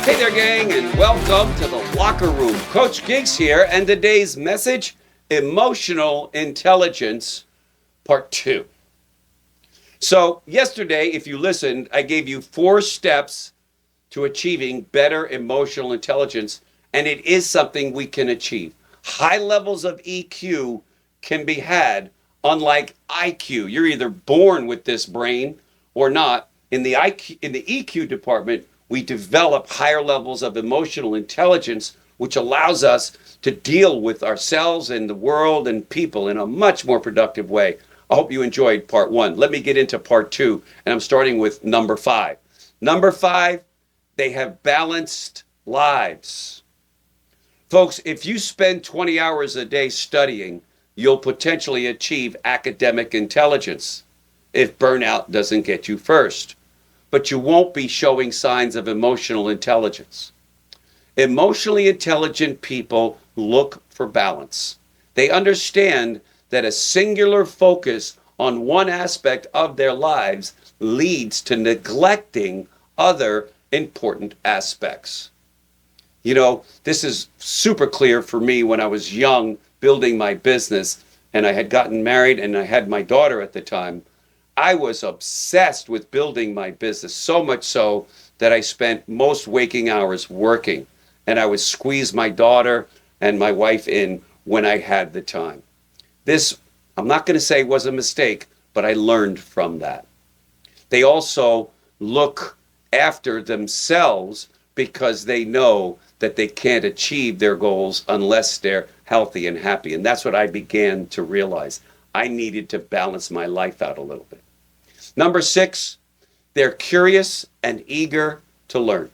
Hey there, gang, and welcome to the Locker Room. Coach Giggs here, and today's message, Emotional Intelligence, Part 2. So, yesterday, if you listened, I gave you 4 steps to achieving better emotional intelligence, and it is something we can achieve. High levels of EQ can be had, unlike IQ. You're either born with this brain or not. In the EQ department, we develop higher levels of emotional intelligence, which allows us to deal with ourselves and the world and people in a much more productive way. I hope you enjoyed part 1. Let me get into part 2, and I'm starting with number 5. Number 5, they have balanced lives. Folks, if you spend 20 hours a day studying, you'll potentially achieve academic intelligence if burnout doesn't get you first. But you won't be showing signs of emotional intelligence. Emotionally intelligent people look for balance. They understand that a singular focus on one aspect of their lives leads to neglecting other important aspects. You know, this is super clear for me when I was young, building my business, and I had gotten married and I had my daughter at the time. I was obsessed with building my business, so much so that I spent most waking hours working, and I would squeeze my daughter and my wife in when I had the time. This, I'm not going to say was a mistake, but I learned from that. They also look after themselves because they know that they can't achieve their goals unless they're healthy and happy. And that's what I began to realize. I needed to balance my life out a little bit. Number 6, they're curious and eager to learn.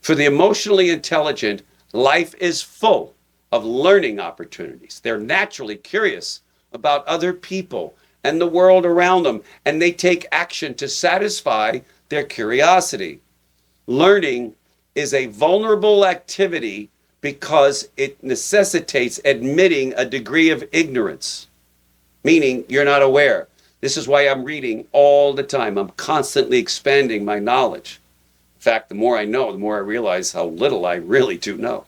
For the emotionally intelligent, life is full of learning opportunities. They're naturally curious about other people and the world around them, and they take action to satisfy their curiosity. Learning is a vulnerable activity because it necessitates admitting a degree of ignorance, meaning you're not aware. This is why I'm reading all the time. I'm constantly expanding my knowledge. In fact, the more I know, the more I realize how little I really do know.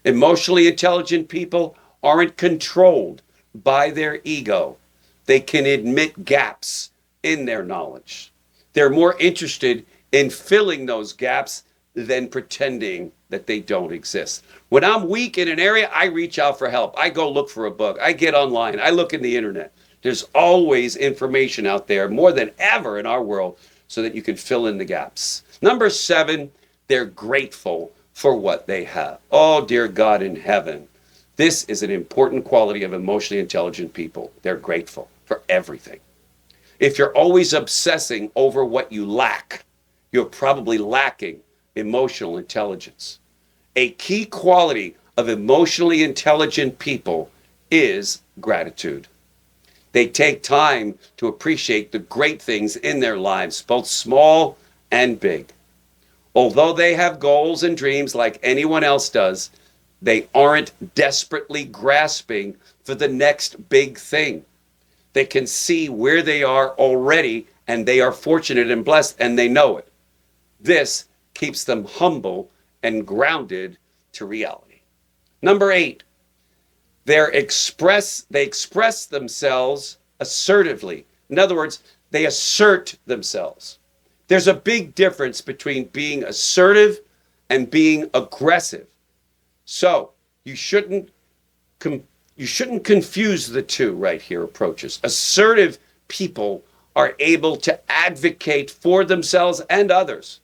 Emotionally intelligent people aren't controlled by their ego. They can admit gaps in their knowledge. They're more interested in filling those gaps than pretending that they don't exist. When I'm weak in an area, I reach out for help. I go look for a book. I get online. I look in the internet. There's always information out there, more than ever in our world, so that you can fill in the gaps. Number 7, they're grateful for what they have. Oh, dear God in heaven. This is an important quality of emotionally intelligent people. They're grateful for everything. If you're always obsessing over what you lack, you're probably lacking emotional intelligence. A key quality of emotionally intelligent people is gratitude. They take time to appreciate the great things in their lives, both small and big. Although they have goals and dreams like anyone else does, they aren't desperately grasping for the next big thing. They can see where they are already, and they are fortunate and blessed, and they know it. This keeps them humble and grounded to reality. Number 8, they express themselves assertively. In other words, they assert themselves. There's a big difference between being assertive and being aggressive. So you shouldn't confuse the two right here approaches. Assertive people are able to advocate for themselves and others,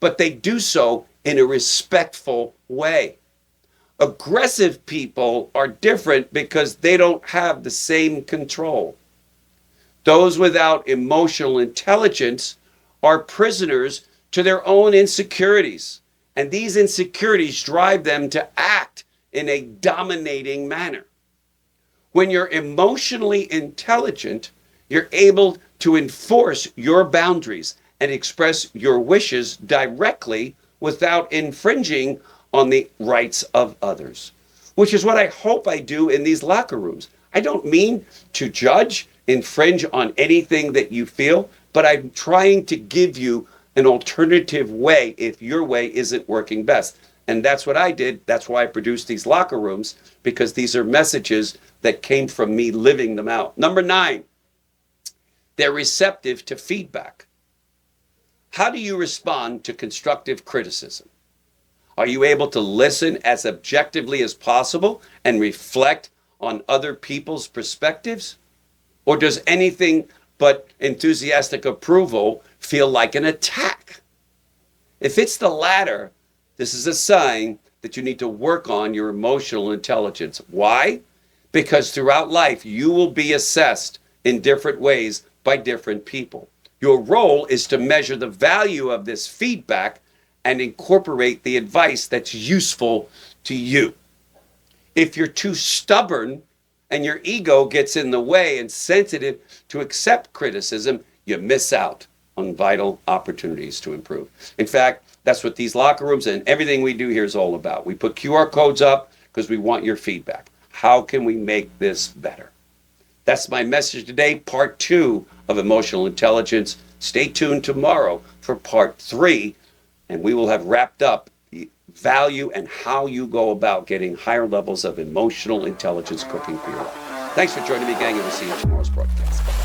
but they do so in a respectful way. Aggressive people are different because they don't have the same control. Those without emotional intelligence are prisoners to their own insecurities, and these insecurities drive them to act in a dominating manner. When you're emotionally intelligent, you're able to enforce your boundaries and express your wishes directly without infringing on the rights of others, which is what I hope I do in these locker rooms. I don't mean to judge, infringe on anything that you feel, but I'm trying to give you an alternative way if your way isn't working best. And that's what I did. That's why I produced these locker rooms, because these are messages that came from me living them out. Number 9, they're receptive to feedback. How do you respond to constructive criticism? Are you able to listen as objectively as possible and reflect on other people's perspectives? Or does anything but enthusiastic approval feel like an attack? If it's the latter, this is a sign that you need to work on your emotional intelligence. Why? Because throughout life, you will be assessed in different ways by different people. Your role is to measure the value of this feedback and incorporate the advice that's useful to you. If you're too stubborn and your ego gets in the way and sensitive to accept criticism, you miss out on vital opportunities to improve. In fact, that's what these locker rooms and everything we do here is all about. We put QR codes up because we want your feedback. How can we make this better? That's my message today, part 2 of emotional intelligence. Stay tuned tomorrow for part 3, and we will have wrapped up the value and how you go about getting higher levels of emotional intelligence cooking for your life. Thanks for joining me, gang, and we'll see you in tomorrow's broadcast.